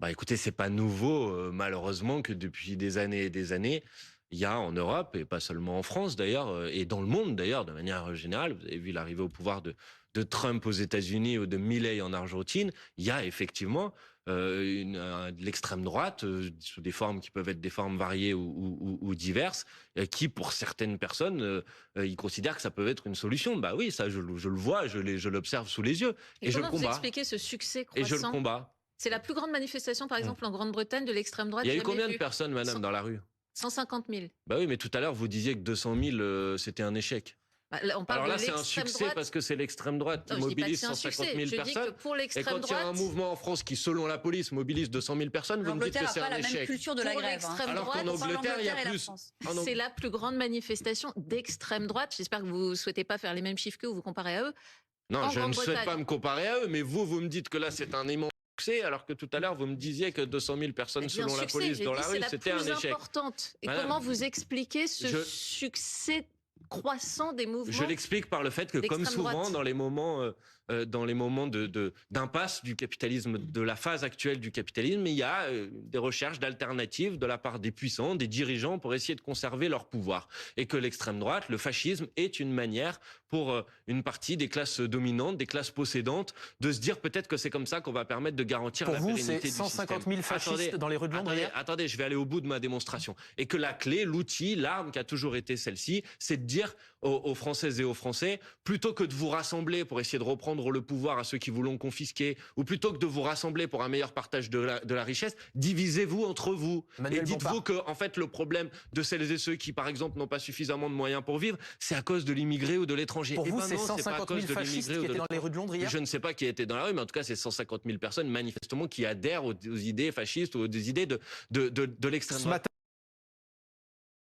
Bah écoutez, c'est pas nouveau, malheureusement, que depuis des années et des années, il y a en Europe, et pas seulement en France d'ailleurs, et dans le monde d'ailleurs, de manière générale, vous avez vu l'arrivée au pouvoir de Trump aux États-Unis ou de Milei en Argentine, il y a effectivement de l'extrême droite, sous des formes qui peuvent être des formes variées ou diverses, qui pour certaines personnes, ils considèrent que ça peut être une solution. Bah oui, ça je le vois, je l'observe sous les yeux, Et et je le comment vous combats, expliquez ce succès et je le croissant? combats. C'est la plus grande manifestation, par exemple, en Grande-Bretagne de l'extrême droite Il y a eu jamais combien de vue. personnes, madame, Cent- dans la rue? 150 000. Bah oui, mais tout à l'heure, vous disiez que 200 000, c'était un échec. Bah, là, on parle Alors de là, c'est un l'extrême succès droite. parce que c'est l'extrême droite qui Non, je dis pas que mobilise c'est un 150 succès. 000 Je dis que personnes. pour Et l'extrême quand il y a un droite, mouvement en France qui, selon la police, mobilise 200 000 personnes, vous me dites L'Angleterre que n'a c'est pas un la même échec. culture de la pour grève. l'extrême Alors droite, qu'en Angleterre, il y a l'Angleterre et la plus. France. c'est la plus grande manifestation d'extrême droite. J'espère que vous ne souhaitez pas faire les mêmes chiffres qu'eux ou vous comparer à eux. Non, En je ne souhaite Grande-Bretagne. pas me comparer à eux, mais vous me dites que là, c'est un immense succès, alors que tout à l'heure, vous me disiez que 200 000 personnes, J'ai un selon la succès, police, j'ai dans dit la c'est rue, la c'était un plus échec. importante. Et Madame, comment vous expliquez ce je- succès croissant des Je mouvements l'explique par le fait que, comme d'extrême souvent droite? dans les moments d'impasse du capitalisme, de la phase actuelle du capitalisme, il y a des recherches d'alternatives de la part des puissants, des dirigeants, pour essayer de conserver leur pouvoir. Et que l'extrême droite, le fascisme, est une manière pour une partie des classes dominantes, des classes possédantes, de se dire peut-être que c'est comme ça qu'on va permettre de garantir Pour la vous, pérennité c'est du système. 150 000 fascistes dans les rues de Londres hier ? Attendez, je vais aller au bout de ma démonstration. Et que la clé, l'outil, l'arme qui a toujours été celle-ci, c'est de dire aux Françaises et aux Français, plutôt que de vous rassembler pour essayer de reprendre le pouvoir à ceux qui vous l'ont confisqué, ou plutôt que de vous rassembler pour un meilleur partage de la richesse, divisez-vous entre vous. Emmanuel Et dites-vous Bompard. que, en fait, le problème de celles et ceux qui, par exemple, n'ont pas suffisamment de moyens pour vivre, c'est à cause de l'immigré ou de l'étranger. Pour Eh vous, ben c'est non, pas à 150 cause 000 de fascistes l'immigré qui ou de étaient dans les l'étranger. rues de Londres hier ? Je ne sais pas qui était dans la rue, mais en tout cas, c'est 150 000 personnes manifestement qui adhèrent aux idées fascistes ou aux idées de l'extrême Ce droite. matin,